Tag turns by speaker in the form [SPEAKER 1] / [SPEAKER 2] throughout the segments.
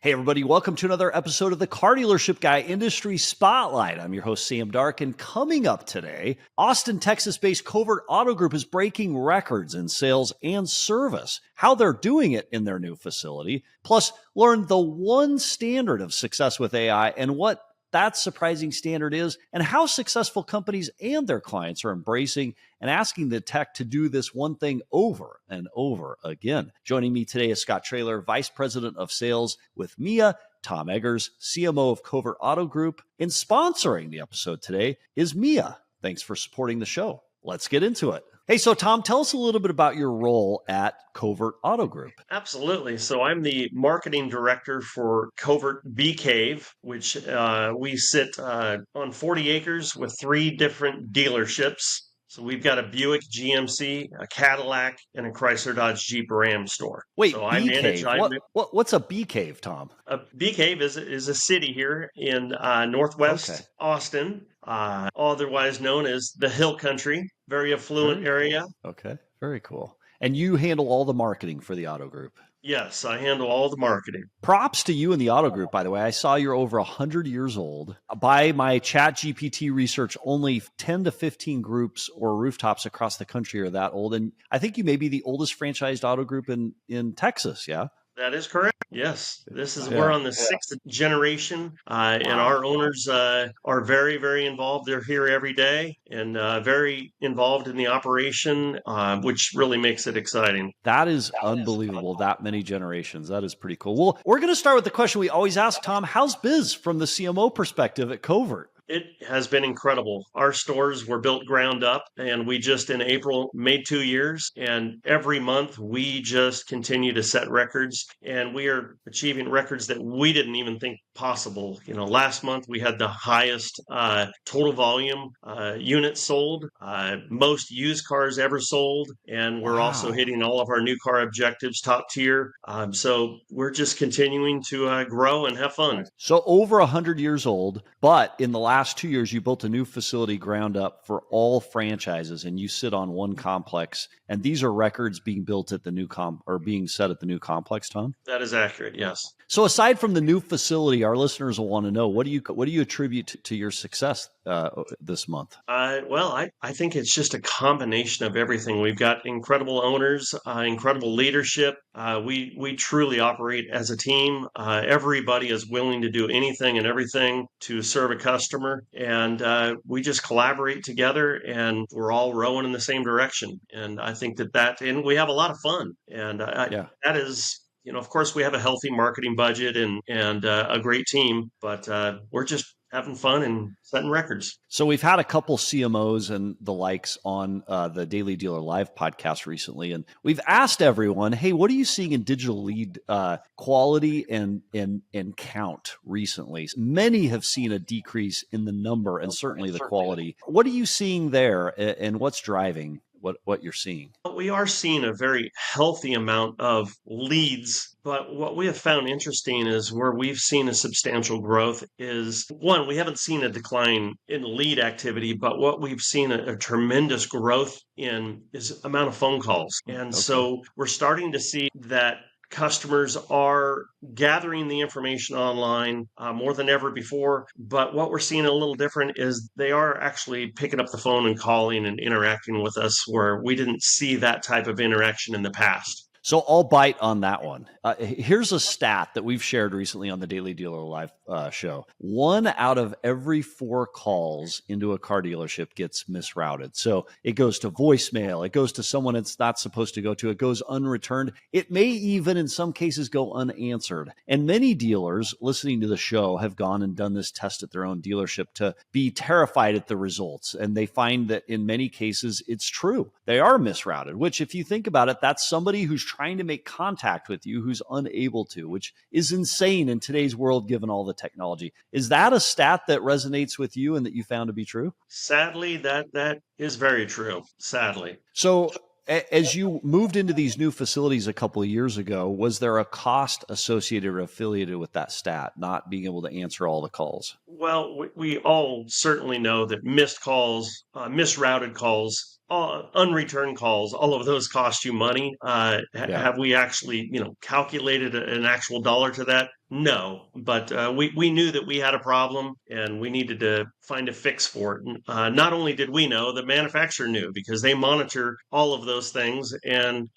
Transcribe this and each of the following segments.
[SPEAKER 1] Hey, everybody, welcome to another episode of the Car Dealership Guy Industry Spotlight. I'm your host, Sam Dark, and coming up today, Austin, Texas-based Covert Auto Group is breaking records in sales and service, how they're doing it in their new facility, plus learn the one standard of success with AI and what that surprising standard is, and how successful companies and their clients are embracing and asking the tech to do this one thing over and over again. Joining me today is Scott Traylor, Vice President of Sales with Mia, Tom Eggers, CMO of Covert Auto Group, and sponsoring the episode today is Mia. Thanks for supporting the show. Let's get into it. Hey, so Tom, tell us a little bit about your role at Covert Auto Group.
[SPEAKER 2] Absolutely. So I'm the marketing director for Covert Bee Cave, which we sit on 40 acres with 3 different dealerships. So we've got a Buick GMC, a Cadillac, and a Chrysler Dodge Jeep Ram store.
[SPEAKER 1] Wait,
[SPEAKER 2] so
[SPEAKER 1] Bee Cave? What's a Bee Cave, Tom?
[SPEAKER 2] A Bee Cave is a city here in northwest Austin, otherwise known as the Hill Country, very affluent area.
[SPEAKER 1] Okay, very cool. And you handle all the marketing for the auto group?
[SPEAKER 2] Yes, I handle all the marketing.
[SPEAKER 1] Props to you and the auto group, by the way. I saw you're over 100 years old. By my ChatGPT research, only 10 to 15 groups or rooftops across the country are that old. And I think you may be the oldest franchised auto group in Texas, yeah?
[SPEAKER 2] That is correct. Yes, we're on the 6th generation, and our owners are very, very involved. They're here every day and very involved in the operation, which really makes it exciting.
[SPEAKER 1] That is unbelievable. That many generations. That is pretty cool. Well, we're going to start with the question we always ask, Tom. How's biz from the CMO perspective at Covert?
[SPEAKER 2] It has been incredible. Our stores were built ground up, and we just in April made 2 years. And every month we just continue to set records, and we are achieving records that we didn't even think possible. You know, last month we had the highest total volume units sold, most used cars ever sold, and we're also hitting all of our new car objectives, top tier. So we're just continuing to grow and have fun.
[SPEAKER 1] So over 100 years old, but in the last 2 years, you built a new facility ground up for all franchises, and you sit on one complex. And these are records being built at the new being set at the new complex, Tom?
[SPEAKER 2] That is accurate. Yes.
[SPEAKER 1] So aside from the new facility, our listeners will want to know, what do you attribute to your success this month?
[SPEAKER 2] Well, I think it's just a combination of everything. We've got incredible owners, incredible leadership. We truly operate as a team. Everybody is willing to do anything and everything to serve a customer, and we just collaborate together, and we're all rowing in the same direction. And I think and we have a lot of fun, and that is. You know, of course, we have a healthy marketing budget and a great team, but we're just having fun and setting records.
[SPEAKER 1] So we've had a couple CMOs and the likes on the Daily Dealer Live podcast recently, and we've asked everyone, hey, what are you seeing in digital lead quality and count recently? Many have seen a decrease in the number and certainly the quality. What are you seeing there, and what's driving what you're seeing?
[SPEAKER 2] We are seeing a very healthy amount of leads, but what we have found interesting is where we've seen a substantial growth is, one, we haven't seen a decline in lead activity, but what we've seen a tremendous growth in is amount of phone calls. And so we're starting to see that customers are gathering the information online more than ever before. But what we're seeing a little different is they are actually picking up the phone and calling and interacting with us where we didn't see that type of interaction in the past.
[SPEAKER 1] So I'll bite on that one. Here's a stat that we've shared recently on the Daily Dealer Live show. 1 out of every 4 calls into a car dealership gets misrouted. So it goes to voicemail. It goes to someone it's not supposed to go to. It goes unreturned. It may even in some cases go unanswered. And many dealers listening to the show have gone and done this test at their own dealership to be terrified at the results. And they find that in many cases, it's true. They are misrouted, which if you think about it, that's somebody who's trying to make contact with you who's unable to, which is insane in today's world given all the technology. Is that a stat that resonates with you and that you found to be true?
[SPEAKER 2] Sadly, that is very true, sadly.
[SPEAKER 1] So as you moved into these new facilities a couple of years ago, was there a cost associated or affiliated with that stat, not being able to answer all the calls?
[SPEAKER 2] Well, we all certainly know that missed calls, misrouted calls, unreturned calls, all of those cost you money. Have we actually, calculated an actual dollar to that? No, but we knew that we had a problem and we needed to find a fix for it. Not only did we know, the manufacturer knew because they monitor all of those things and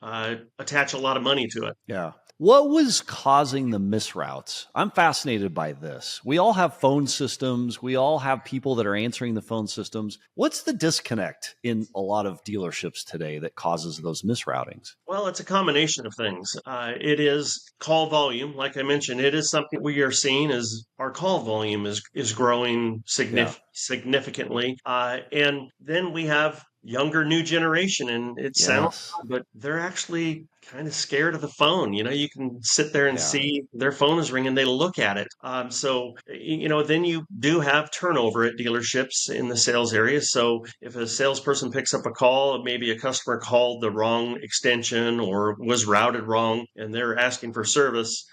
[SPEAKER 2] attach a lot of money to it.
[SPEAKER 1] Yeah. What was causing the misroutes? I'm fascinated by this. We all have phone systems. We all have people that are answering the phone systems. What's the disconnect in a lot of dealerships today that causes those misroutings?
[SPEAKER 2] Well, it's a combination of things. It is call volume, like I mentioned. It is something we are seeing as our call volume is growing
[SPEAKER 1] Yeah.
[SPEAKER 2] significantly, and then we have younger new generation, and it sounds
[SPEAKER 1] Yes.
[SPEAKER 2] odd, but they're actually kind of scared of the phone. You can sit there and
[SPEAKER 1] Yeah.
[SPEAKER 2] see their phone is ringing. They look at it. Then you do have turnover at dealerships in the sales area. So if a salesperson picks up a call, maybe a customer called the wrong extension or was routed wrong, and they're asking for service.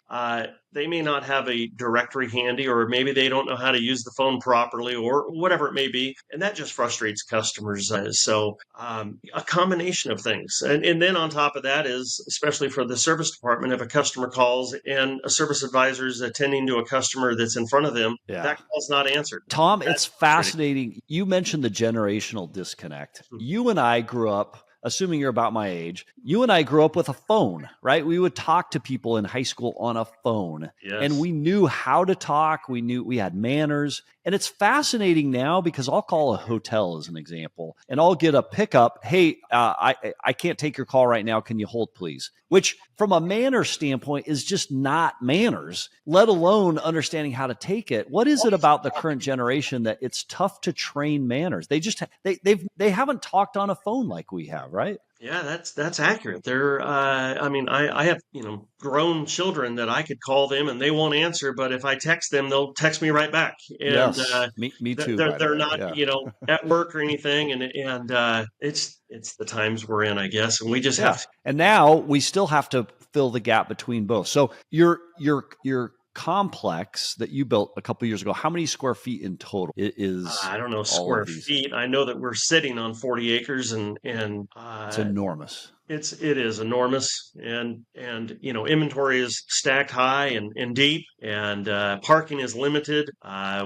[SPEAKER 2] They may not have a directory handy, or maybe they don't know how to use the phone properly, or whatever it may be. And that just frustrates customers. A combination of things. And then on top of that is, especially for the service department, if a customer calls and a service advisor is attending to a customer that's in front of them,
[SPEAKER 1] Yeah.
[SPEAKER 2] that call's not answered.
[SPEAKER 1] Tom,
[SPEAKER 2] That's
[SPEAKER 1] it's
[SPEAKER 2] frustrating.
[SPEAKER 1] fascinating. You mentioned the generational disconnect.
[SPEAKER 2] Hmm.
[SPEAKER 1] You and I grew up, assuming you're about my age, you and I grew up with a phone, right? We would talk to people in high school on a phone, and
[SPEAKER 2] Yes.
[SPEAKER 1] we knew how to talk. We knew we had manners. And it's fascinating now because I'll call a hotel as an example, and I'll get a pickup. Hey, I can't take your call right now. Can you hold, please? Which, from a manner standpoint, is just not manners, let alone understanding how to take it. What is it about the current generation that it's tough to train manners? They haven't talked on a phone like we have, right?
[SPEAKER 2] Yeah, that's accurate. I have, grown children that I could call them and they won't answer, but if I text them, they'll text me right back. And
[SPEAKER 1] Yes, me too.
[SPEAKER 2] they're
[SPEAKER 1] By the
[SPEAKER 2] they're
[SPEAKER 1] way,
[SPEAKER 2] not,
[SPEAKER 1] yeah,
[SPEAKER 2] at work or anything, and it's the times we're in, I guess, and we just have
[SPEAKER 1] yeah.
[SPEAKER 2] to.
[SPEAKER 1] And now we still have to fill the gap between both. So your complex that you built a couple years ago, how many square feet in total is
[SPEAKER 2] I don't know,
[SPEAKER 1] all of
[SPEAKER 2] square
[SPEAKER 1] these?
[SPEAKER 2] feet. I know that we're sitting on 40 acres, and
[SPEAKER 1] It's enormous.
[SPEAKER 2] it is enormous, and inventory is stacked high and deep, and parking is limited.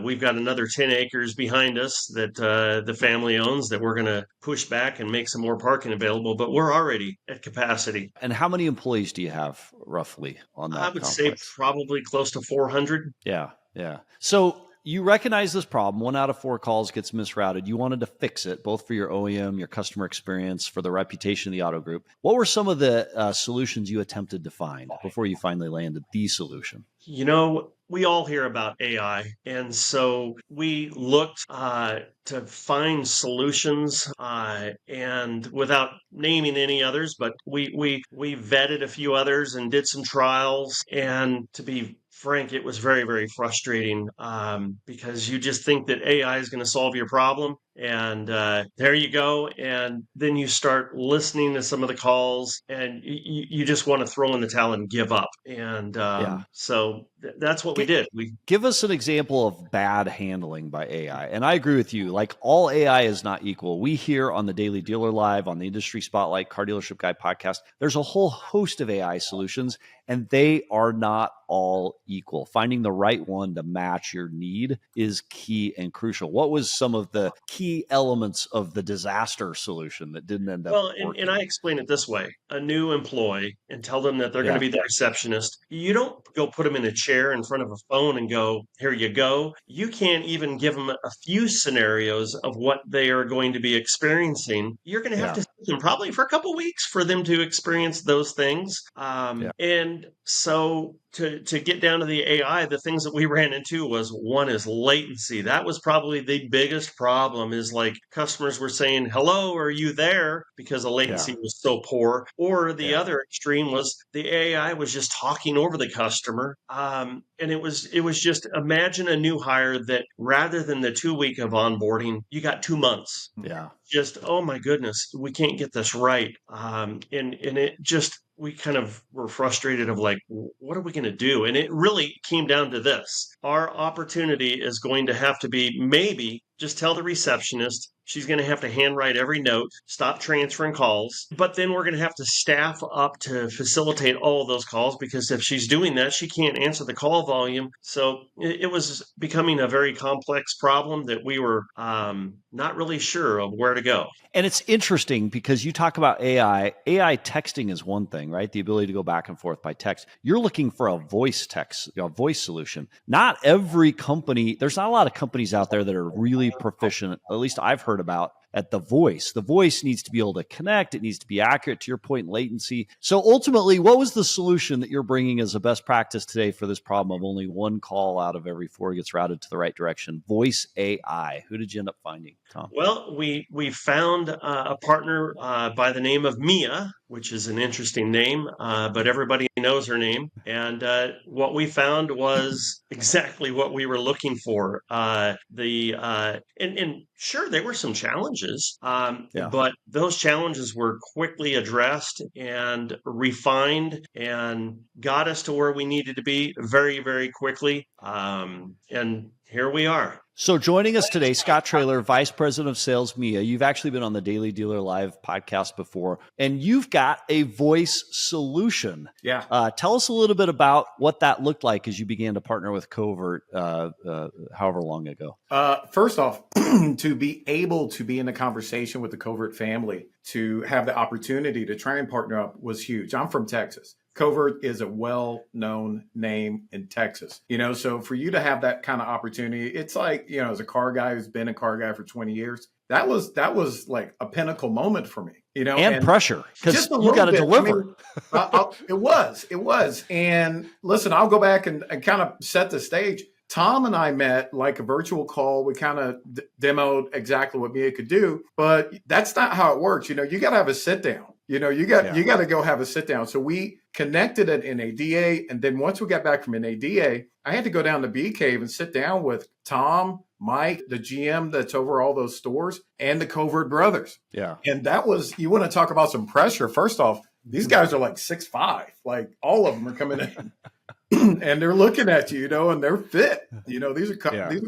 [SPEAKER 2] We've got another 10 acres behind us that the family owns that we're going to push back and make some more parking available, but we're already at capacity.
[SPEAKER 1] And how many employees do you have roughly on
[SPEAKER 2] I
[SPEAKER 1] that
[SPEAKER 2] would say
[SPEAKER 1] complex?
[SPEAKER 2] probably close to 400.
[SPEAKER 1] Yeah, yeah. So you recognize this problem. 1 out of 4 calls gets misrouted. You wanted to fix it, both for your OEM, your customer experience, for the reputation of the auto group. What were some of the solutions you attempted to find before you finally landed the solution?
[SPEAKER 2] We all hear about AI, and so we looked to find solutions, and without naming any others, but we vetted a few others and did some trials. And to be frank, it was very, very frustrating, because you just think that AI is going to solve your problem. And there you go. And then you start listening to some of the calls, and you just want to throw in the towel and give up. And
[SPEAKER 1] Yeah.
[SPEAKER 2] that's what we
[SPEAKER 1] Get,
[SPEAKER 2] did.
[SPEAKER 1] Give us an example of bad handling by AI. And I agree with you. Like, all AI is not equal. We hear on the Daily Dealer Live, on the Industry Spotlight, Car Dealership Guy podcast, there's a whole host of AI solutions, and they are not all equal. Finding the right one to match your need is key and crucial. What was some of the key elements of the disaster solution that didn't end up
[SPEAKER 2] Well, and I
[SPEAKER 1] working?
[SPEAKER 2] explain it this way: a new employee, and tell them that they're going to
[SPEAKER 1] Yeah.
[SPEAKER 2] be the receptionist. You don't go put them in a chair in front of a phone and go, here you go. You can't even give them a few scenarios of what they are going to be experiencing. You're going to have
[SPEAKER 1] Yeah.
[SPEAKER 2] to sit them probably for a couple weeks for them to experience those things.
[SPEAKER 1] Yeah.
[SPEAKER 2] And so to get down to the AI, the things that we ran into was, one is latency. That was probably the biggest problem, is like customers were saying, hello, are you there? Because the
[SPEAKER 1] Yeah.
[SPEAKER 2] latency was so poor. Or the
[SPEAKER 1] Yeah.
[SPEAKER 2] other extreme was the AI was just talking over the customer. And it was just, imagine a new hire that rather than the 2 week of onboarding, you got 2 months.
[SPEAKER 1] Yeah.
[SPEAKER 2] Just, oh my goodness, we can't get this right. And it just, we kind of were frustrated of like, what are we going to do? And it really came down to this: our opportunity is going to have to be, maybe just tell the receptionist She's going to have to handwrite every note, stop transferring calls. But then we're going to have to staff up to facilitate all of those calls, because if she's doing that, she can't answer the call volume. So it was becoming a very complex problem that we were not really sure of where to go.
[SPEAKER 1] And it's interesting because you talk about AI. AI texting is one thing, right? The ability to go back and forth by text. You're looking for a voice text, voice solution. Not every company, there's not a lot of companies out there that are really proficient, at least I've heard about, at the voice. The voice needs to be able to connect. It needs to be accurate, to your point, latency. So ultimately, what was the solution that you're bringing as a best practice today for this problem of only one call out of every four gets routed to the right direction? Voice AI. Who did you end up finding, Tom?
[SPEAKER 2] Well, we found a partner by the name of Mia, which is an interesting name, but everybody knows her name. And what we found was exactly what we were looking for. And sure, there were some challenges, but those challenges were quickly addressed and refined and got us to where we needed to be very, very quickly. And here we are.
[SPEAKER 1] So joining us today, Scott Traylor, Vice President of Sales, Mia. You've actually been on the Daily Dealer Live podcast before, and you've got a voice solution.
[SPEAKER 3] Yeah.
[SPEAKER 1] Tell us a little bit about what that looked like as you began to partner with Covert however long ago.
[SPEAKER 3] First off, to be able to be in a conversation with the Covert family, to have the opportunity to try and partner up was huge. I'm from Texas. Covert is a well-known name in Texas, so for you to have that kind of opportunity, it's like, as a car guy who's been a car guy for 20 years, that was like a pinnacle moment for me,
[SPEAKER 1] and pressure, because you got to deliver.
[SPEAKER 3] It was. And listen, I'll go back and kind of set the stage. Tom and I met like a virtual call. We kind of demoed exactly what Mia could do, but that's not how it works. You got to have a sit down. You got to go have a sit down. So we connected at NADA, and then once we got back from NADA, I had to go down to Bee Cave and sit down with Tom, Mike, the GM that's over all those stores, and the Covert brothers.
[SPEAKER 1] Yeah,
[SPEAKER 3] and that was, you want to talk about some pressure. First off, these guys are like 6'5", like all of them are coming in. And they're looking at you, and they're fit. These are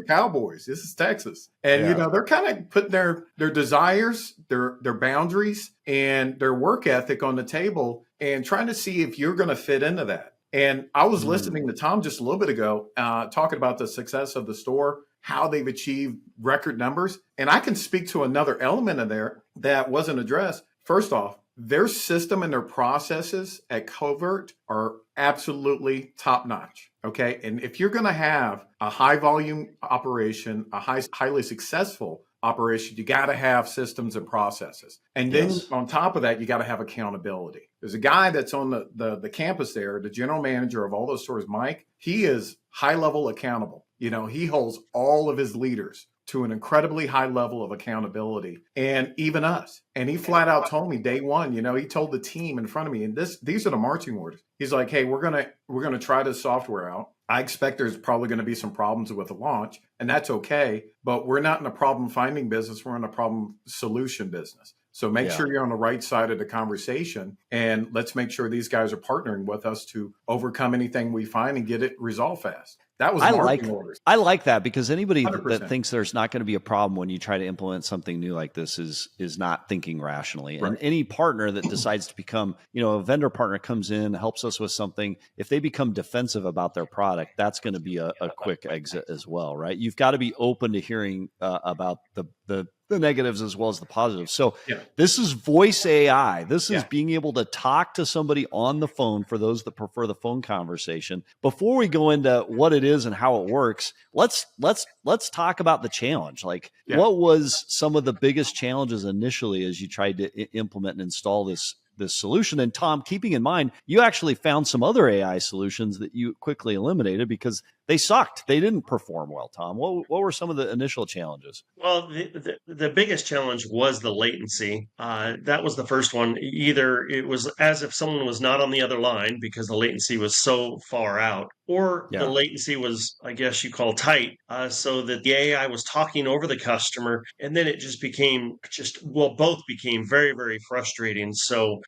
[SPEAKER 3] cowboys. This is Texas, and they're kind of putting their desires, their boundaries, and their work ethic on the table, and trying to see if you're going to fit into that. And I was listening to Tom just a little bit ago, talking about the success of the store, how they've achieved record numbers, and I can speak to another element of there that wasn't addressed. First off, their system and their processes at Covert are absolutely top notch. Okay. And if you're going to have a high volume operation, a highly successful operation, you got to have systems and processes. And then on top of that, you got to have accountability. There's a guy that's on the campus there, the general manager of all those stores, Mike. He is high level accountable. He holds all of his leaders to an incredibly high level of accountability, and even us. And he flat out told me day one, he told the team in front of me, and these are the marching orders. He's like, hey, we're gonna try this software out. I expect there's probably going to be some problems with the launch, and that's okay. But we're not in a problem finding business. We're in a problem solution business. So make sure you're on the right side of the conversation, and let's make sure these guys are partnering with us to overcome anything we find and get it resolved fast. That was marketing orders.
[SPEAKER 1] I like that, because anybody
[SPEAKER 3] 100%.
[SPEAKER 1] that thinks there's not going to be a problem when you try to implement something new like this is not thinking rationally.
[SPEAKER 3] Right.
[SPEAKER 1] And any partner that decides to become, a vendor partner comes in, helps us with something, if they become defensive about their product, that's going to be a quick exit as well, right? You've got to be open to hearing about the negatives as well as the positives. So this is voice AI. This is being able to talk to somebody on the phone, for those that prefer the phone conversation. Before we go into what it is and how it works, let's talk about the challenge. Like, what was some of the biggest challenges initially as you tried to implement and install this solution? And Tom, keeping in mind, you actually found some other AI solutions that you quickly eliminated because they sucked. They didn't perform well. Tom, what were some of the initial challenges?
[SPEAKER 2] Well, the biggest challenge was the latency. That was the first one. Either it was as if someone was not on the other line because the latency was so far out, or the latency was, I guess you call, tight, so that the AI was talking over the customer, and then it just became both became very, very frustrating. So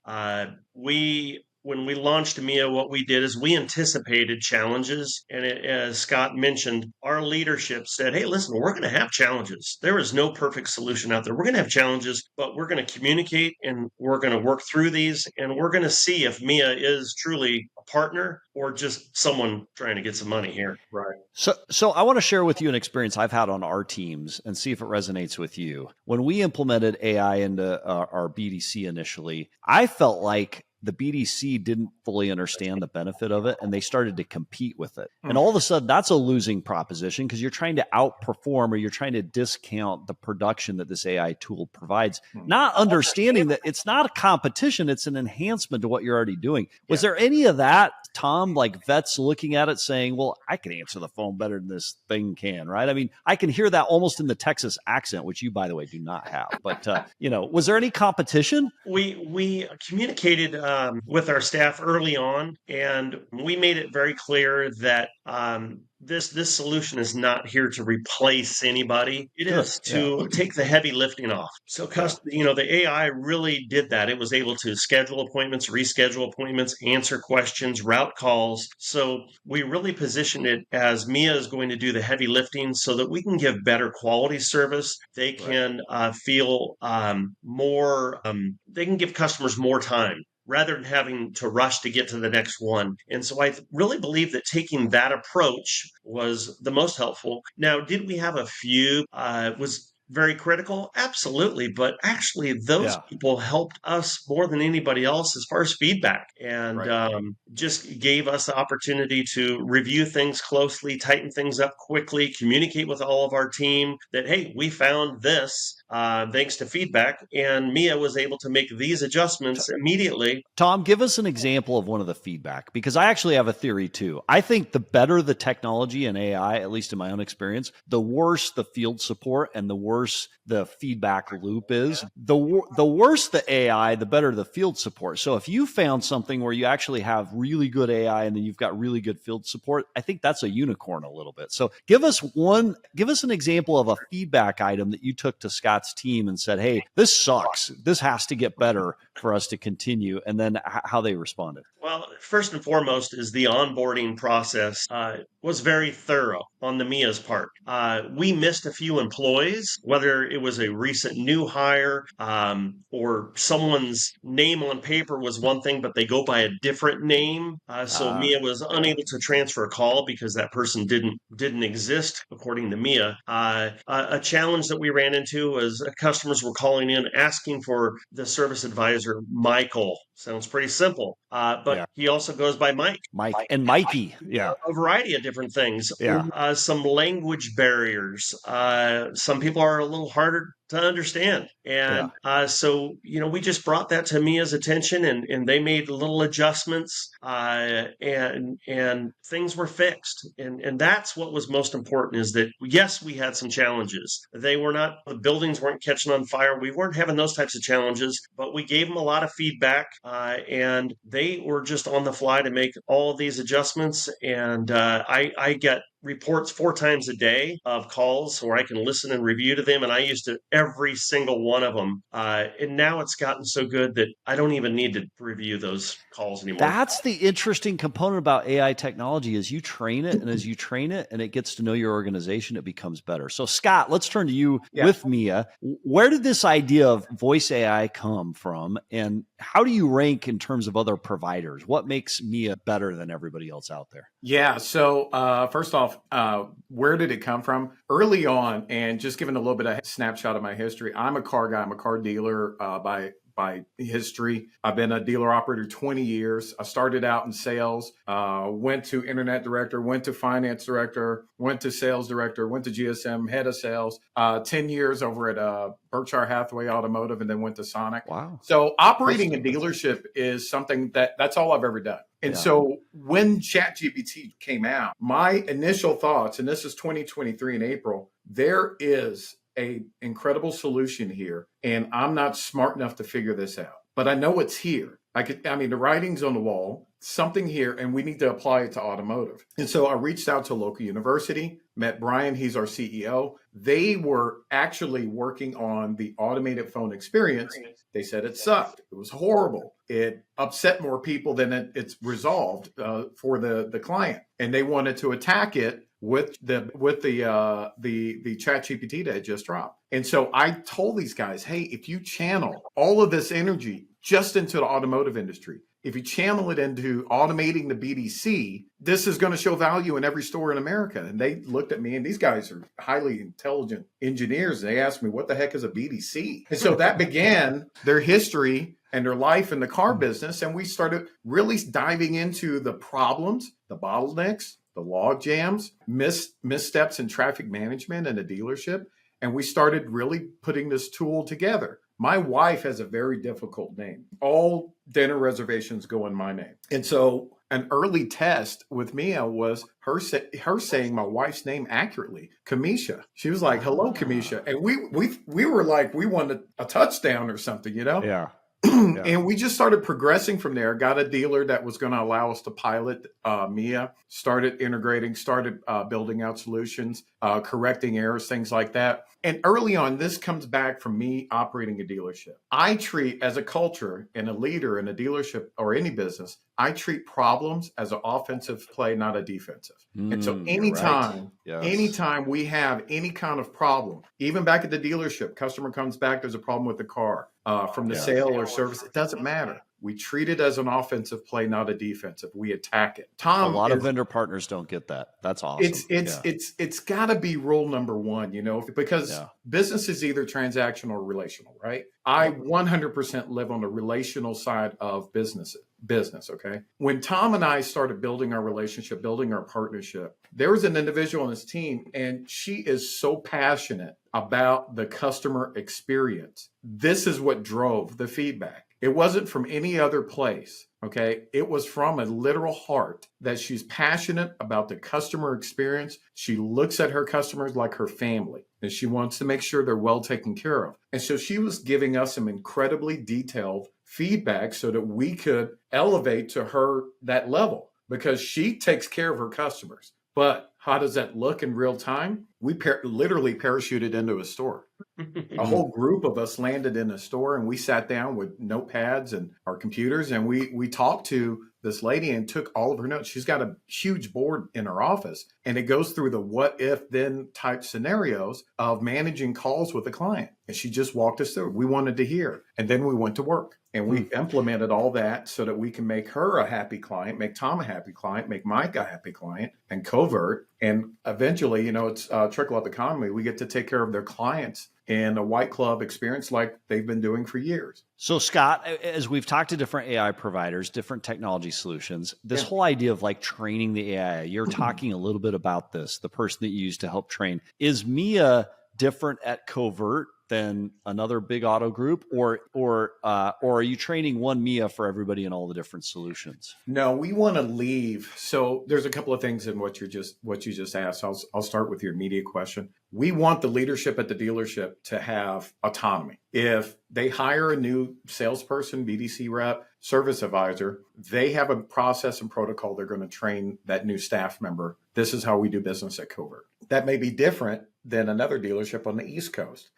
[SPEAKER 2] we when we launched Mia, what we did is we anticipated challenges. And as Scott mentioned, our leadership said, hey, listen, we're going to have challenges. There is no perfect solution out there. We're going to have challenges, but we're going to communicate and we're going to work through these. And we're going to see if Mia is truly a partner or just someone trying to get some money here.
[SPEAKER 3] Right.
[SPEAKER 1] So I want to share with you an experience I've had on our teams and see if it resonates with you. When we implemented AI into our BDC initially, I felt like the BDC didn't fully understand the benefit of it, and they started to compete with it. And all of a sudden, that's a losing proposition because you're trying to outperform or you're trying to discount the production that this AI tool provides, not understanding that it's not a competition, it's an enhancement to what you're already doing. Was there any of that, Tom, like vets looking at it saying, well, I can answer the phone better than this thing can, right? I mean, I can hear that almost in the Texas accent, which you, by the way, do not have. But, was there any competition?
[SPEAKER 2] We communicated with our staff early on, and we made it very clear that this solution is not here to replace anybody. It is to take the heavy lifting off. So, the AI really did that. It was able to schedule appointments, reschedule appointments, answer questions, route calls. So we really positioned it as Mia is going to do the heavy lifting so that we can give better quality service. They can feel more, they can give customers more time rather than having to rush to get to the next one. And so I really believe that taking that approach was the most helpful. Now, did we have a few, was very critical? Absolutely. But actually, those people helped us more than anybody else as far as feedback and just gave us the opportunity to review things closely, tighten things up quickly, communicate with all of our team that, hey, we found this thanks to feedback. And Mia was able to make these adjustments immediately.
[SPEAKER 1] Tom, give us an example of one of the feedback, because I actually have a theory too. I think the better the technology and AI, at least in my own experience, the worse the field support and the worse the feedback loop is. The worse the AI, the better the field support. So if you found something where you actually have really good AI and then you've got really good field support, I think that's a unicorn a little bit. So give us an example of a feedback item that you took to Scott's team and said, hey, this sucks. This has to get better for us to continue, and then how they responded.
[SPEAKER 2] Well, first and foremost is the onboarding process was very thorough on the Mia's part. We missed a few employees, whether it was a recent new hire or someone's name on paper was one thing, but they go by a different name. So Mia was unable to transfer a call because that person didn't exist, according to Mia. A challenge that we ran into was customers were calling in asking for the service advisor, Michael. Sounds pretty simple. But he also goes by Mike.
[SPEAKER 1] Mike and Mikey. Yeah.
[SPEAKER 2] A variety of different things.
[SPEAKER 1] Yeah.
[SPEAKER 2] Some language barriers. Some people are a little harder to understand. And so, we just brought that to Mia's attention and they made little adjustments and things were fixed. And that's what was most important is that, yes, we had some challenges. The buildings weren't catching on fire. We weren't having those types of challenges, but we gave them a lot of feedback and they were just on the fly to make all of these adjustments. And I get reports 4 times a day of calls where I can listen and review to them. And I used to every single one of them. And now it's gotten so good that I don't even need to review those calls anymore.
[SPEAKER 1] That's the interesting component about AI technology is you train it, and as you train it and it gets to know your organization, it becomes better. So Scott, let's turn to you with Mia. Where did this idea of voice AI come from? And how do you rank in terms of other providers? What makes Mia better than everybody else out there?
[SPEAKER 3] Yeah. So first off, where did it come from? Early on, and just giving a little bit of a snapshot of my history, I'm a car guy. I'm a car dealer by history. I've been a dealer operator 20 years. I started out in sales, went to internet director, went to finance director, went to sales director, went to GSM, head of sales, 10 years over at Berkshire Hathaway Automotive, and then went to Sonic.
[SPEAKER 1] Wow.
[SPEAKER 3] So operating a dealership is something that's all I've ever done. And so when ChatGPT came out, my initial thoughts, and this is 2023 in April, there is an incredible solution here. And I'm not smart enough to figure this out, but I know it's here. The writing's on the wall. something here and we need to apply it to automotive. And so I reached out to a local university, met Brian, he's our CEO. They were actually working on the automated phone experience. They said it sucked. It was horrible. It upset more people than it's resolved for the client. And they wanted to attack it with the chat GPT that had just dropped. And so I told these guys, hey, if you channel all of this energy just into the automotive industry, if you channel it into automating the BDC, this is going to show value in every store in America. And they looked at me, and these guys are highly intelligent engineers. They asked me, what the heck is a BDC? And so that began their history and their life in the car business. And we started really diving into the problems, the bottlenecks, the log jams, missteps in traffic management in a dealership. And we started really putting this tool together. My wife has a very difficult name. All dinner reservations go in my name. And so an early test with Mia was her saying my wife's name accurately, Kamisha. She was like, hello, Kamisha. And we were like, we wanted a touchdown or something, you know?
[SPEAKER 1] Yeah.
[SPEAKER 3] And we just started progressing from there. Got a dealer that was going to allow us to pilot Mia, started integrating, started building out solutions, correcting errors, things like that. And early on, this comes back from me operating a dealership. I treat, as a culture and a leader in a dealership or any business, I treat problems as an offensive play, not a defensive. And so anytime we have any kind of problem, even back at the dealership, customer comes back, there's a problem with the car from the sale or service, it doesn't matter. We treat it as an offensive play, not a defensive. We attack it. Tom,
[SPEAKER 1] a lot of vendor partners don't get that. That's awesome.
[SPEAKER 3] It's got to be rule number one, you know, because business is either transactional or relational, right? I 100% live on the relational side of business. Okay. When Tom and I started building our relationship, building our partnership, there was an individual on his team, and she is so passionate about the customer experience. This is what drove the feedback. It wasn't from any other place. Okay. It was from a literal heart that she's passionate about the customer experience. She looks at her customers like her family, and she wants to make sure they're well taken care of. And so she was giving us some incredibly detailed feedback so that we could elevate to her that level, because she takes care of her customers. But how does that look in real time? We literally parachuted into a store. A whole group of us landed in a store, and we sat down with notepads and our computers, and we talked to this lady and took all of her notes. She's got a huge board in her office, and it goes through the what if then type scenarios of managing calls with a client. And she just walked us through. We wanted to hear. And then we went to work, and we implemented all that so that we can make her a happy client, make Tom a happy client, make Mike a happy client, and Covert. And eventually, you know, it's trickle up economy. We get to take care of their clients in a white glove experience like they've been doing for years.
[SPEAKER 1] So Scott, as we've talked to different AI providers, different technology solutions, this whole idea of like training the AI, you're talking a little bit about this, the person that you use to help train. Is Mia different at Covert than another big auto group, or are you training one Mia for everybody in all the different solutions?
[SPEAKER 3] No, we want to leave. So there's a couple of things in what you just asked. I'll start with your immediate question. We want the leadership at the dealership to have autonomy. If they hire a new salesperson, BDC rep, service advisor, they have a process and protocol they're going to train that new staff member. This is how we do business at Covert. That may be different than another dealership on the East Coast.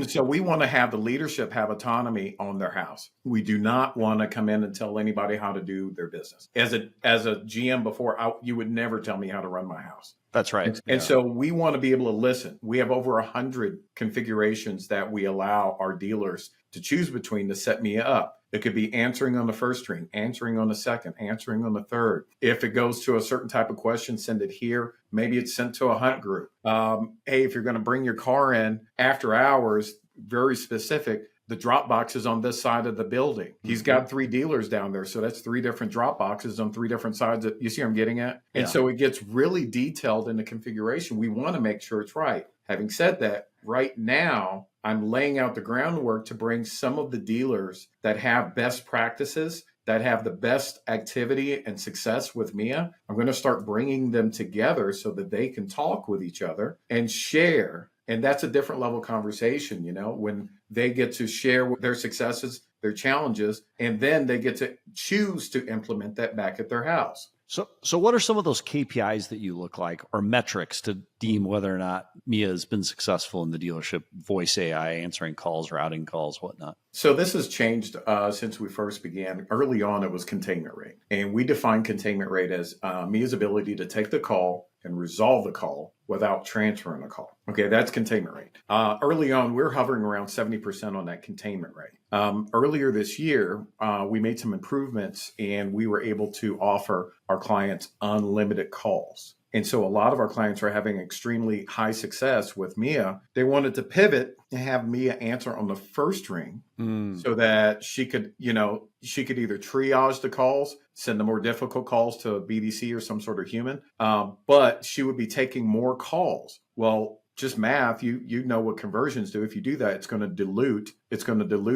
[SPEAKER 3] So we want to have the leadership have autonomy on their house. We do not want to come in and tell anybody how to do their business. As a GM before, you would never tell me how to run my house.
[SPEAKER 1] That's right.
[SPEAKER 3] And so we want to be able to listen. We have over 100 configurations that we allow our dealers to choose between to set me up. It could be answering on the first string, answering on the second, answering on the third. If it goes to a certain type of question, send it here. Maybe it's sent to a hunt group. Hey, if you're going to bring your car in after hours, very specific, the drop box is on this side of the building. He's got 3 dealers down there. So that's 3 different drop boxes on 3 different sides. You see what I'm getting at? And so it gets really detailed in the configuration. We want to make sure it's right. Having said that, right now, I'm laying out the groundwork to bring some of the dealers that have best practices, that have the best activity and success with Mia. I'm going to start bringing them together so that they can talk with each other and share. And that's a different level conversation, you know, when they get to share their successes their challenges, and then they get to choose to implement that back at their house.
[SPEAKER 1] So what are some of those KPIs that you look like or metrics to deem whether or not Mia has been successful in the dealership, voice AI, answering calls, routing calls, whatnot?
[SPEAKER 3] So this has changed since we first began. Early on, it was containment rate. And we define containment rate as Mia's ability to take the call and resolve the call without transferring the call. Okay, that's containment rate. Early on, we're hovering around 70% on that containment rate. Earlier this year, we made some improvements and we were able to offer our clients unlimited calls. And so a lot of our clients are having extremely high success with Mia. They wanted to pivot and have Mia answer on the first ring so that she could either triage the calls, send the more difficult calls to a BDC or some sort of human, but she would be taking more calls. Well, just math, you know what conversions do. If you do that, it's going to dilute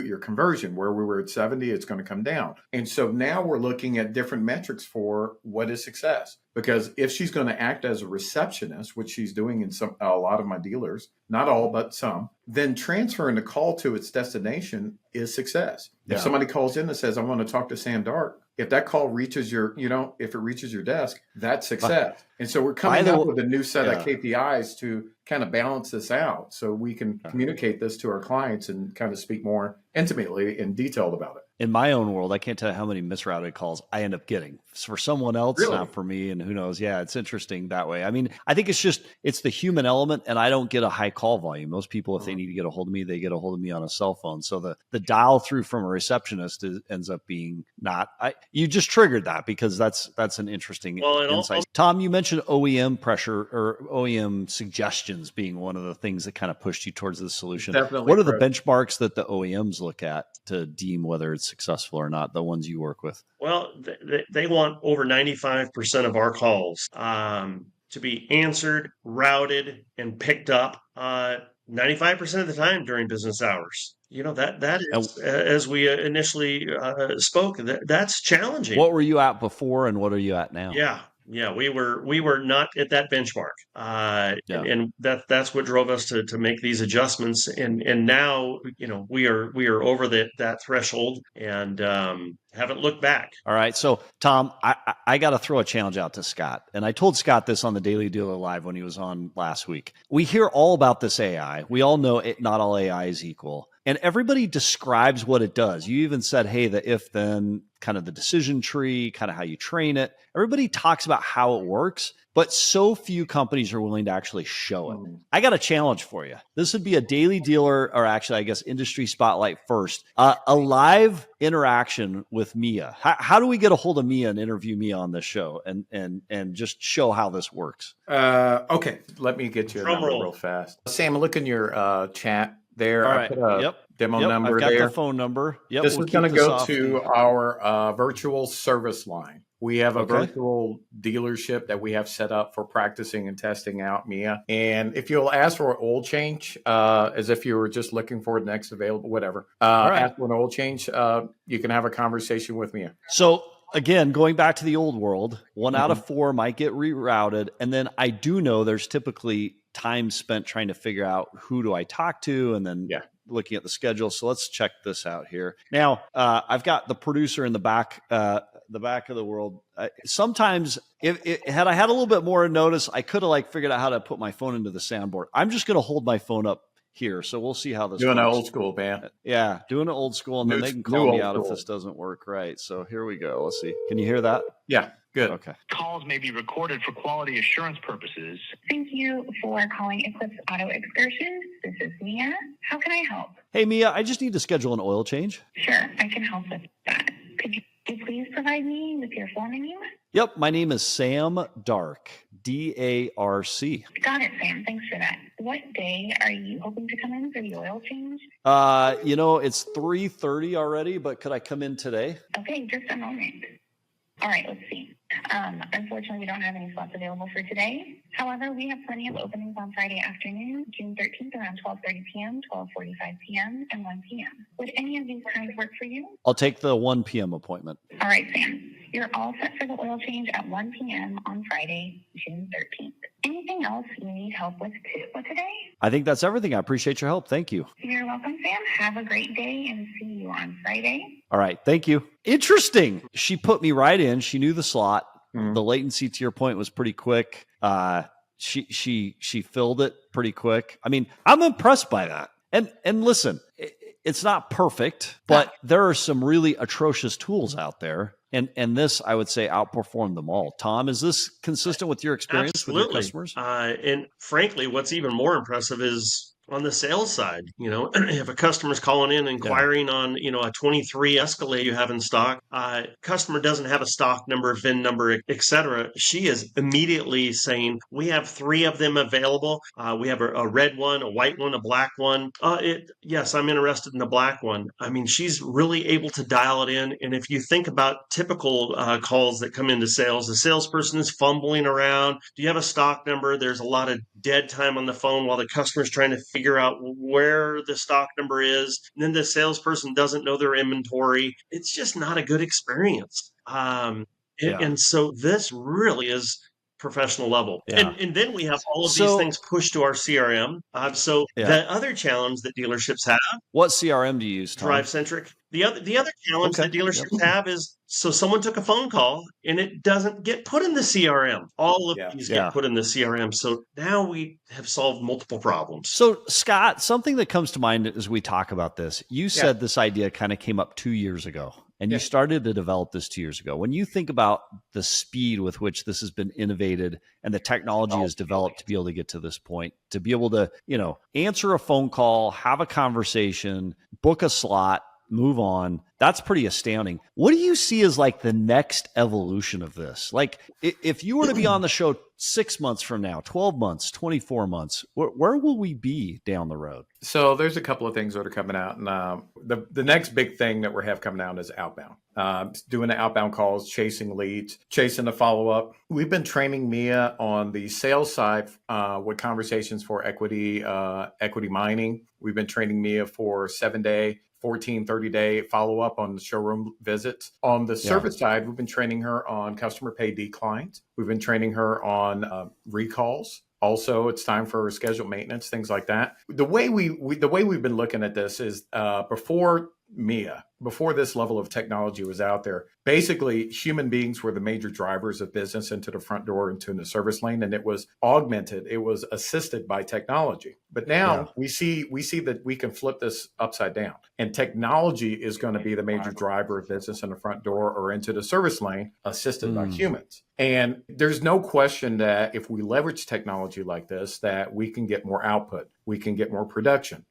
[SPEAKER 3] your conversion. Where we were at 70, it's going to come down. And so now we're looking at different metrics for what is success. Because if she's going to act as a receptionist, which she's doing in a lot of my dealers, not all, but some, then transferring the call to its destination is success. Yeah. If somebody calls in and says, I want to talk to Sam Dark, if that call reaches if it reaches your desk, that's success. And so we're coming up with a new set of KPIs to kind of balance this out so we can communicate this to our clients and kind of speak more intimately and detailed about it.
[SPEAKER 1] In my own world, I can't tell you how many misrouted calls I end up getting for someone else,
[SPEAKER 3] Really?
[SPEAKER 1] Not for me. And who knows? Yeah, it's interesting that way. I mean, I think it's the human element, and I don't get a high call volume. Most people, if they need to get a hold of me, they get a hold of me on a cell phone. So the dial through from a receptionist ends up being you just triggered that because that's an interesting insight. Tom, you mentioned OEM pressure or OEM suggestions being one of the things that kind of pushed you towards this solution.
[SPEAKER 3] Definitely.
[SPEAKER 1] What are the benchmarks that the OEMs look at to deem whether it's successful or not, the ones you work with?
[SPEAKER 2] Well, they want over 95% of our calls to be answered, routed, and picked up 95% of the time during business hours. That is, as we initially spoke, that's challenging.
[SPEAKER 1] What were you at before and what are you at now?
[SPEAKER 2] Yeah, we were not at that benchmark, and that's what drove us to make these adjustments. And now we are over that threshold and haven't looked back.
[SPEAKER 1] All right, so Tom, I got to throw a challenge out to Scott, and I told Scott this on the Daily Dealer Live when he was on last week. We hear all about this AI. We all know not all AI is equal. And everybody describes what it does. You even said, hey, the if then, kind of the decision tree, kind of how you train it. Everybody talks about how it works, but so few companies are willing to actually show it. I got a challenge for you. This would be a Daily Dealer, or actually, I guess, Industry Spotlight first. A live interaction with Mia. How do we get a hold of Mia and interview Mia on this show and just show how this works?
[SPEAKER 3] Okay, let me get you a number real fast. Sam, look in your chat. There,
[SPEAKER 1] all
[SPEAKER 3] I
[SPEAKER 1] right.
[SPEAKER 3] put a demo number
[SPEAKER 1] I've got
[SPEAKER 3] there.
[SPEAKER 1] The phone number. Yep.
[SPEAKER 3] This is going to go to our virtual service line. We have a virtual dealership that we have set up for practicing and testing out Mia. And if you'll ask for an oil change, as if you were just looking for the next available, whatever, ask for an oil change, you can have a conversation with Mia.
[SPEAKER 1] So again, going back to the old world, 1 out of 4 might get rerouted. And then I do know there's typically time spent trying to figure out who do I talk to and then looking at the schedule. So let's check this out here. Now, I've got the producer in the back of the world. Sometimes had I had a little bit more notice, I could have figured out how to put my phone into the soundboard. I'm just going to hold my phone up here. So we'll see how this
[SPEAKER 3] doing
[SPEAKER 1] works.
[SPEAKER 3] An old school, man.
[SPEAKER 1] Yeah, doing it old school. And then they can call me out if this doesn't work right. So here we go. Let's see. Can you hear that?
[SPEAKER 3] Yeah. Good.
[SPEAKER 1] Okay.
[SPEAKER 4] Calls may be recorded for quality assurance purposes.
[SPEAKER 5] Thank you for calling Eclipse Auto Excursion. This is Mia. How can I help?
[SPEAKER 1] Hey, Mia, I just need to schedule an oil change.
[SPEAKER 5] Sure, I can help with that. Could you please provide me with your full name?
[SPEAKER 1] Yep, my name is Sam Dark, D-A-R-C.
[SPEAKER 5] Got it, Sam. Thanks for that. What day are you hoping to come in for the oil change?
[SPEAKER 1] It's 3:30 already, but could I come in today?
[SPEAKER 5] Okay, just a moment. All right, let's see. Unfortunately, we don't have any slots available for today. However, we have plenty of openings on Friday afternoon, June 13th, around 12:30 p.m., 12:45 p.m., and 1 p.m. Would any of these times work for you?
[SPEAKER 1] I'll take the 1 p.m. appointment.
[SPEAKER 5] All right, Sam. You're all set for the oil change at 1 p.m. on Friday, June 13th. Anything else you need help with today?
[SPEAKER 1] I think that's everything. I appreciate your help. Thank you.
[SPEAKER 5] You're welcome, Sam. Have a great day and see you on Friday.
[SPEAKER 1] All right. Thank you. Interesting. She put me right in. She knew the slot. The latency, to your point, was pretty quick. She filled it pretty quick. I mean, I'm impressed by that. And listen, it's not perfect, but there are some really atrocious tools out there. And this, I would say, outperformed them all. Tom, is this consistent with your experience with your customers?
[SPEAKER 2] And frankly, what's even more impressive is on the sales side. If a customer's calling in inquiring on, a 23 Escalade you have in stock, customer doesn't have a stock number, VIN number, etc. She is immediately saying, we have 3 of them available. We have a red one, a white one, a black one. Yes, I'm interested in the black one. I mean, she's really able to dial it in. And if you think about typical calls that come into sales, the salesperson is fumbling around. Do you have a stock number? There's a lot of dead time on the phone while the customer's trying to figure out where the stock number is. And then the salesperson doesn't know their inventory. It's just not a good experience. And so this really is professional level. Yeah. And then we have all of these things pushed to our CRM. The other challenge that dealerships have.
[SPEAKER 1] What CRM do you use, Tom?
[SPEAKER 2] Drive-centric. The other challenge that dealerships have is, so someone took a phone call and it doesn't get put in the CRM. All of these get put in the CRM. So now we have solved multiple problems.
[SPEAKER 1] So Scott, something that comes to mind as we talk about this, you said this idea kind of came up 2 years ago. And you started to develop this 2 years ago. When you think about the speed with which this has been innovated and the technology has developed to be able to get to this point, to be able to, answer a phone call, have a conversation, book a slot, move on, that's pretty astounding. What do you see as like the next evolution of this? Like if you were to be on the show 6 months from now, 12 months, 24 months, where will we be down the road?
[SPEAKER 3] So there's a couple of things that are coming out. And the next big thing that we have coming out is outbound. Doing the outbound calls, chasing leads, chasing the follow-up. We've been training Mia on the sales side with conversations for equity mining. We've been training Mia for 7-day, 14, 30-day follow-up on the showroom visits. On the service side, we've been training her on customer pay declines. We've been training her on recalls. Also, it's time for scheduled maintenance, things like that. The way we've been looking at this is before this level of technology was out there, basically human beings were the major drivers of business into the front door, into the service lane, and it was augmented, it was assisted by technology. But now we see that we can flip this upside down, and technology is going to be the major driver of business in the front door or into the service lane, assisted by humans. And there's no question that if we leverage technology like this, that we can get more output, we can get more production.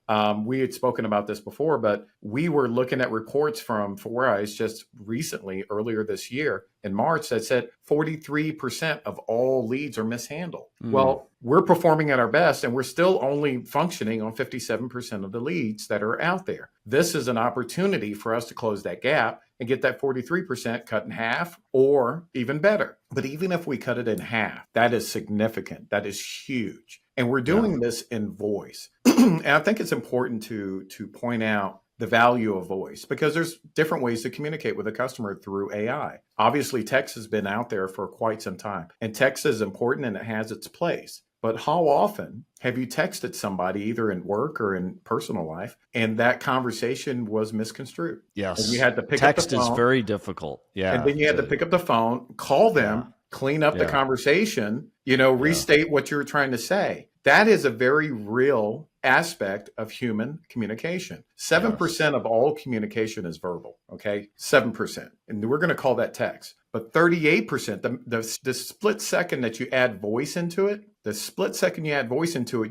[SPEAKER 3] We had spoken about this before, but we were looking at reports from Forize just recently, earlier this year in March, that said 43% of all leads are mishandled. Well, we're performing at our best, and we're still only functioning on 57% of the leads that are out there. This is an opportunity for us to close that gap and get that 43% cut in half, or even better. But even if we cut it in half, that is significant. That is huge. And we're doing this in voice. And I think it's important to point out the value of voice, because there's different ways to communicate with a customer through AI. Obviously, text has been out there for quite some time, and text is important and it has its place. But how often have you texted somebody, either in work or in personal life, and that conversation was misconstrued?
[SPEAKER 1] Yes.
[SPEAKER 3] And you had to pick
[SPEAKER 1] text
[SPEAKER 3] up the phone.
[SPEAKER 1] Text is very difficult. Yeah.
[SPEAKER 3] And then you had to pick up the phone, call them, clean up the conversation, restate what you were trying to say. That is a very real aspect of human communication. 7% of all communication is verbal, okay? 7%. And we're going to call that text. But 38%, the split second that you add voice into it,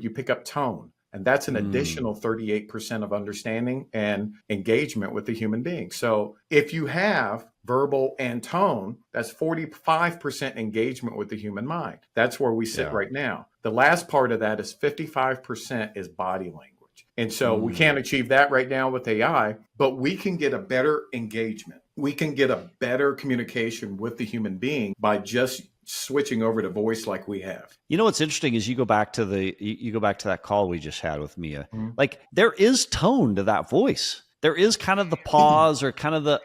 [SPEAKER 3] you pick up tone. And that's an additional 38% of understanding and engagement with the human being. So if you have verbal and tone, that's 45% engagement with the human mind. That's where we sit right now. The last part of that is 55% is body language. And so we can't achieve that right now with AI, but we can get a better engagement. We can get a better communication with the human being by just switching over to voice like we have.
[SPEAKER 1] What's interesting is you go back to that call we just had with Mia. Like there is tone to that voice. There is kind of the pause or kind of the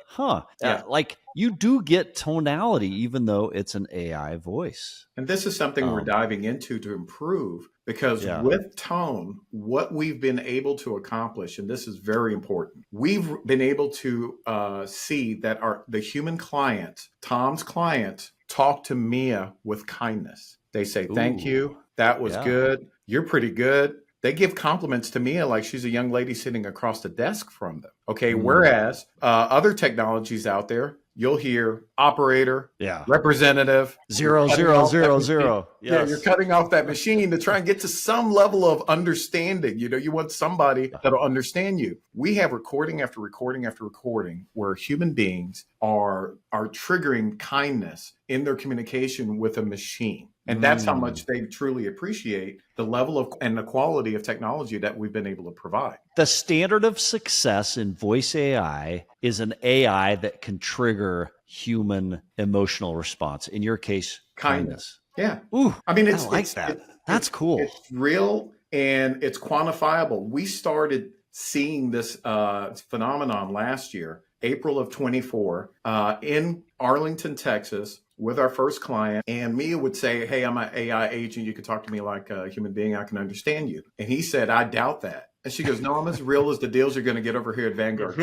[SPEAKER 1] like you do get tonality, even though it's an AI voice.
[SPEAKER 3] And this is something we're diving into to improve, because with tone, what we've been able to accomplish, and this is very important, we've been able to see that the human client, Tom's client, talk to Mia with kindness. They say, thank you. That was good. You're pretty good. They give compliments to Mia like she's a young lady sitting across the desk from them. Okay. Whereas other technologies out there, you'll hear operator, representative,
[SPEAKER 1] 0000.
[SPEAKER 3] Yeah, you're cutting off that machine to try and get to some level of understanding. You know, you want somebody that'll understand you. We have recording after recording after recording where human beings are triggering kindness in their communication with a machine. And that's how much they truly appreciate the level of and the quality of technology that we've been able to provide.
[SPEAKER 1] The standard of success in voice AI is an AI that can trigger human emotional response. In your case, kindness.
[SPEAKER 3] Yeah.
[SPEAKER 1] Ooh,
[SPEAKER 3] I mean,
[SPEAKER 1] That's cool.
[SPEAKER 3] It's real and it's quantifiable. We started seeing this phenomenon last year, April of 24, in Arlington, Texas, with our first client. And Mia would say, hey, I'm an AI agent. You can talk to me like a human being. I can understand you. And he said, I doubt that. And she goes, no, I'm as real as the deals you're going to get over here at Vanguard.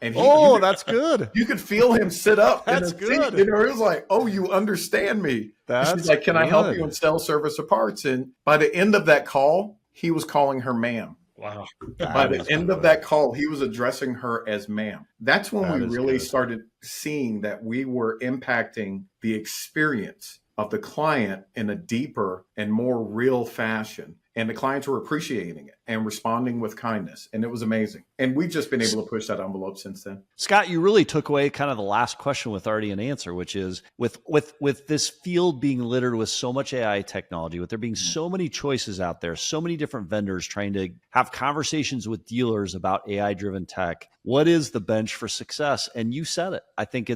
[SPEAKER 3] And
[SPEAKER 1] that's good.
[SPEAKER 3] You could feel him sit up.
[SPEAKER 1] That's good.
[SPEAKER 3] Seat. You know, it was like, oh, you understand me. She's like, can I help you in sell, service, or parts? And by the end of that call, he was calling her ma'am.
[SPEAKER 2] Wow.
[SPEAKER 3] By the end of that call, he was addressing her as ma'am. That's when we really started seeing that we were impacting the experience of the client in a deeper and more real fashion. And the clients were appreciating it and responding with kindness. And it was amazing. And we've just been able to push that envelope since then.
[SPEAKER 1] Scott, you really took away kind of the last question with already an answer, which is with this field being littered with so much AI technology, with there being so many choices out there, so many different vendors trying to have conversations with dealers about AI-driven tech, what is the bench for success? And you said it. I think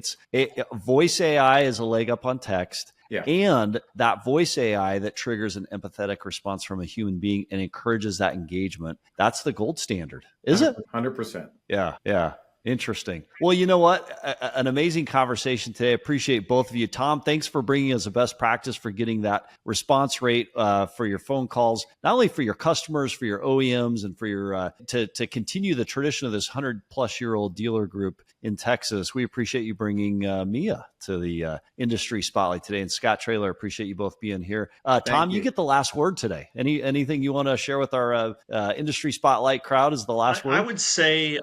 [SPEAKER 1] voice AI is a leg up on text.
[SPEAKER 3] Yeah.
[SPEAKER 1] And that voice AI that triggers an empathetic response from a human being and encourages that engagement, that's the gold standard, is it?
[SPEAKER 3] 100%.
[SPEAKER 1] Yeah. Interesting. Well, you know what? An amazing conversation today. I appreciate both of you. Tom, thanks for bringing us a best practice for getting that response rate for your phone calls, not only for your customers, for your OEMs, and for your to continue the tradition of this 100-plus-year-old dealer group in Texas. We appreciate you bringing Mia to the industry spotlight today. And Scott Traylor, appreciate you both being here. Tom, you get the last word today. Anything you want to share with our industry spotlight crowd is the last word?
[SPEAKER 2] I would say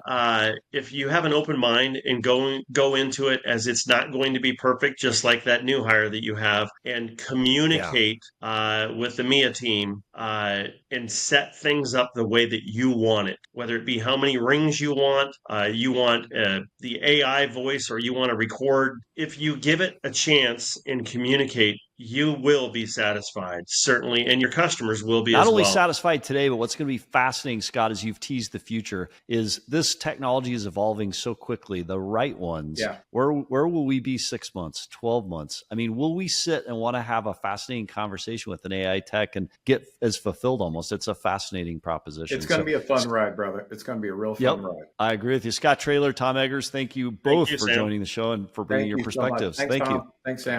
[SPEAKER 2] if you have an open mind and go into it as it's not going to be perfect, just like that new hire that you have, and communicate with the Mia team and set things up the way that you want it, whether it be how many rings you want the AI voice, or you want to record. If you give it a chance and communicate, you will be satisfied, certainly, and your customers will be as well.
[SPEAKER 1] Not only satisfied today, but what's going to be fascinating, Scott, as you've teased the future, is this technology is evolving so quickly, the right ones.
[SPEAKER 3] Yeah.
[SPEAKER 1] Where will we be 6 months, 12 months? I mean, will we sit and want to have a fascinating conversation with an AI tech and get as fulfilled almost? It's a fascinating proposition.
[SPEAKER 3] It's going to be a fun ride, brother. It's going to be a real fun ride.
[SPEAKER 1] I agree with you. Scott Traylor, Tom Eggers, thank you both for joining the show and for bringing your perspectives.
[SPEAKER 3] So thank you. Thanks, Sam.